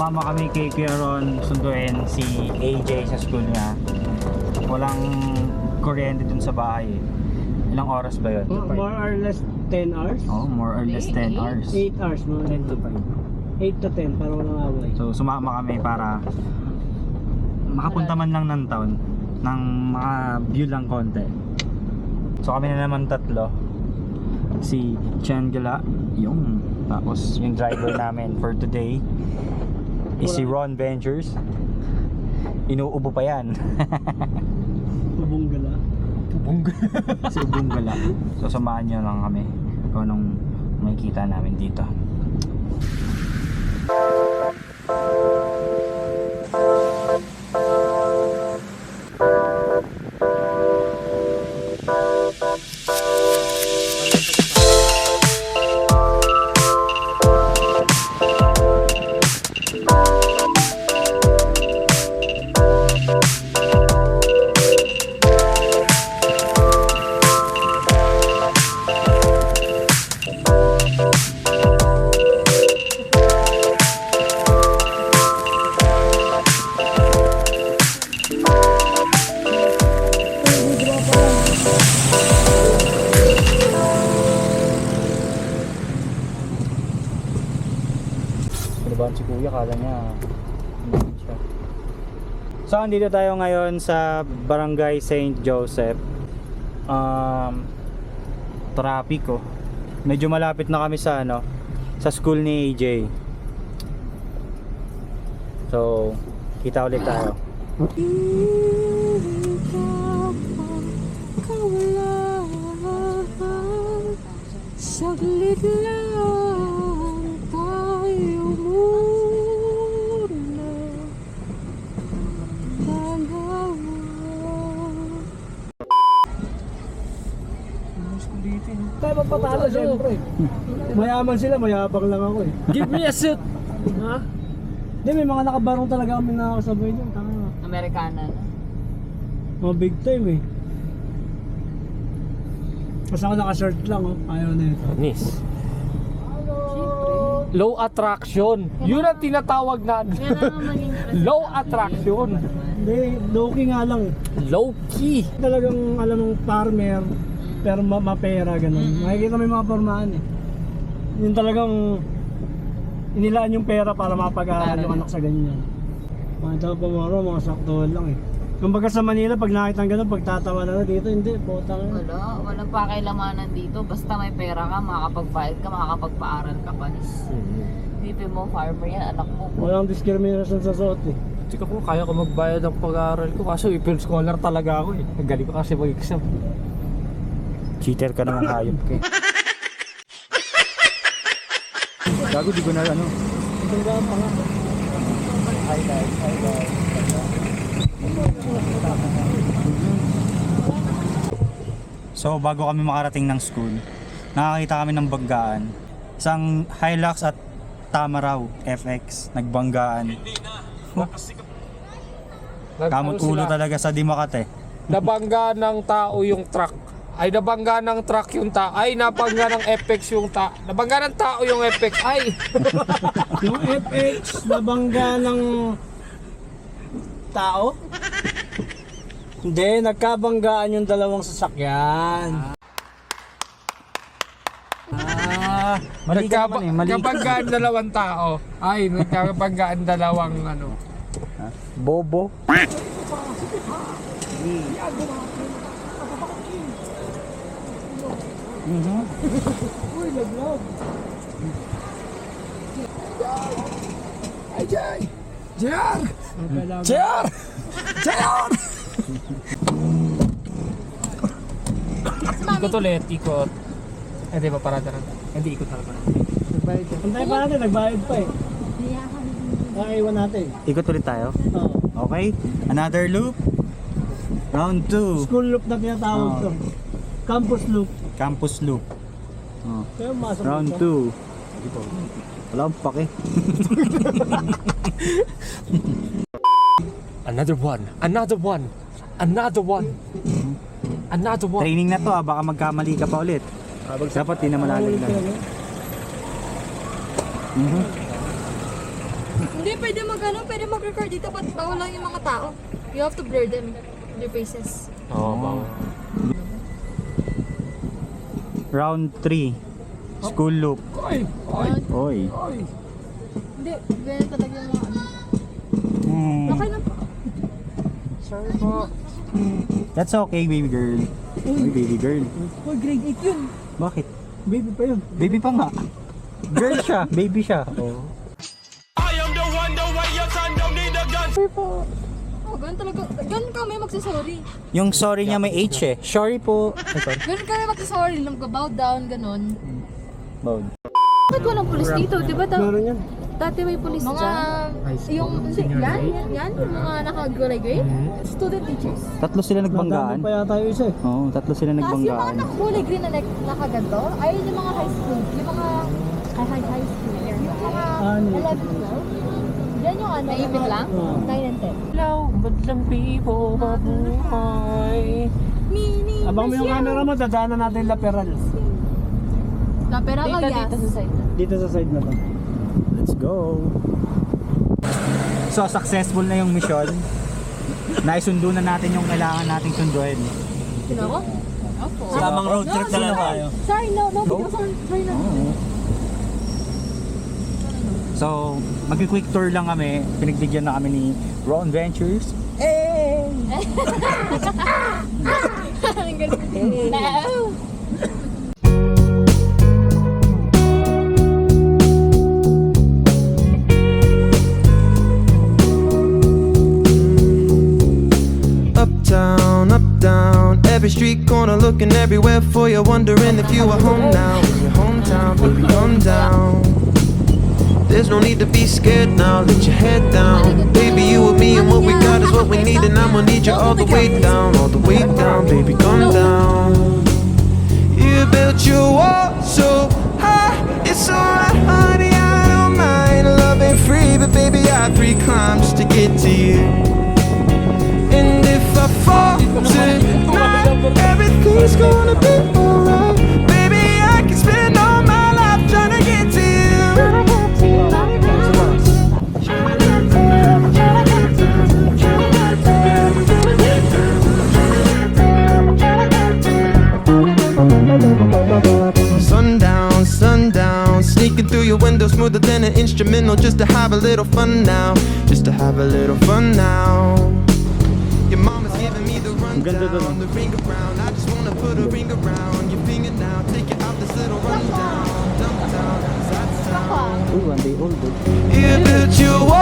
sumama kami kay Kuya Ron sunduin si AJ sa school niya. Walang kuryente dun sa bahay. Ilang oras ba yun? More or less 10 hours? Oh, more or less 10 hours. 8 hours, mga 10 to 5. 8 to 10, para walang away. So sumama kami para makapunta man lang ng town ng mga view lang konti. So kami na naman tatlo. Si Changela, yung tapos yung driver namin for today is si Ron Ventures. Inuubo pa yan. Ubong gala. Si Ubong Gala. So samahan nyo lang kami kung anong makikita namin dito. Si Kuya, kala niya siya. So andito tayo ngayon sa Barangay St. Joseph. Trapiko. Medyo malapit na kami sa sa school ni AJ. So kita ulit tayo. Saglit lang tayo muna dalawa. Tayo magpatalo siyempre. Mayaman sila, mayabang lang ako eh. Give me a suit! Ha? Hindi, may mga nakabarong talaga kami nakakasabay dyan. Tanga. Amerikana. Mga big time eh. Kasi ako naka-shirt lang oh. Ayaw na ito. Nis. Low attraction. Yun ang tinatawag na low attraction. Hindi, low-key nga lang. Low key. Talagang alam mong farmer, pero mapera ganun. Makikita mo yung mga pormahan eh. Yung talagang inilaan yung pera para mapag-aaral yung anak sa ganyan. Mga pamaro, mga saktuhan lang eh. Kumbaga sa Manila, pag nakita ng ganun, pagtatawa na dito, hindi, botang. Walang pakialamanan dito. Basta may pera ka, makakapagbayad ka, makakapagpaaral ka pa. Dipin mo, farmer yan, anak mo. Walang discrimination sa suot eh. Tsaka ko, kaya ko magbayad ng pag-aaral ko. Kaso i-film scholar talaga ako eh. Nagaling ko kasi mag-exam. Cheater ka naman, hayop ka eh. Gago, di ko na Itong gaan pa nga. Hi guys, hi guys. So bago kami makarating ng school, nakakita kami ng banggaan. Isang Hilux at Tamaraw FX nagbanggaan. Kamot ulo talaga sa Dimakate. Nabangga ng tao yung truck. Ay, nabangga ng truck yung tao. Ay, nabangga ng FX yung tao. Nabangga ng tao yung FX. Ay! Yung FX, nabangga ng tao? Hindi, nagkabanggaan yung dalawang sasakyan. Mali ka naman eh, mali. Nagkabanggaan dalawang tao. Ay, nagkabanggaan dalawang ano. Bobo. Uy, laglag. Ay, Jay! Jay! Chair! Chair! Ikot ulit, ikot. Eh, di ba parada na? Hindi, ikot talaga. Nagbayad ka. Pantay pa natin, nagbayad pa eh. Nakaiwan natin. Ikot ulit tayo. Oo. Okay, another loop. Round 2. School loop na tinatawag to. Campus loop. Campus loop. Oh. Kaya masok Round dito. 2. Wala akong pake. Another one. Another one. Another one. Another one. Training na to baka magkamali ka pa ulit. Dapat di na Ulit malalaglag. talaga. Hindi pwede pwede mag-record dito, but bawal lang yung mga tao. You have to blur them, their faces. Oo, bawal. Round 3. School loop. Oy! Oy! Oy. Oy! Hindi, ganyan talaga yung mga ano. Okay lang po. Sorry po. That's okay, baby girl. Uy, baby girl. Oy, grade 8 yun. Bakit? Baby pa yun. Baby pa nga. Girl siya, baby siya. Oh. Sorry po. Oh, ganun talaga. Ganun kami magsasorry. Yung sorry niya may H eh. Sorry po. Ay, sorry. Ganun kami magsasorry. Mag-bow down, ganun. Bawd. Bakit walang pulis dito? Di ba Meron yan. dati may pulis Mga, dyan? yung, yan, yung mga naka-gulay grade. Student teachers. Tatlo sila nagbanggaan. Natapos pa yata yung isa eh. Oo, tatlo sila Tapos yung mga nagbanggaan. naka-gulay green na nakaganto, ayun yung mga high school. Yung mga high school. Yung mga Ano? 11, 12. Yan yung ano. Naipit lang? 9 and 10. Hello, ba't lang bibo mabuhay? Mini. Abang mo yung camera mo, dadaanan natin yung laperal. Pero Dito, dito sa side na. Dito sa side na to. Let's go. So, successful na yung mission. Naisundo na natin yung kailangan nating sunduin. Sino ako? Opo. Tamang road trip na lang tayo. Sorry, no, sorry, no. So, mag-quick tour lang kami. Pinagbigyan na kami ni Ron Ventures. Ang galing. No. Uptown, up down, every street corner looking everywhere for you, wondering if you are home now. In your hometown, baby, come down. There's no need to be scared now, let your head down. Baby, you and me and what we got is what we need, and I'm gonna need you all the way down, baby, come down. You built your wall so high, it's alright, honey, I don't mind. Love ain't free, but baby, I free climb just to get to you. And if I fall tonight, everything's gonna be alright. Baby, I can spend all my life trying to get to you. Sundown, sundown, sneaking through your window smoother than an instrumental, just to have a little fun now, just to have a little fun now. Your mama's giving me the rundown, the ring around. I just wanna put a ring around your finger now. Take it out this little rundown, downtown, side to side. Uy, one day old. You built your wall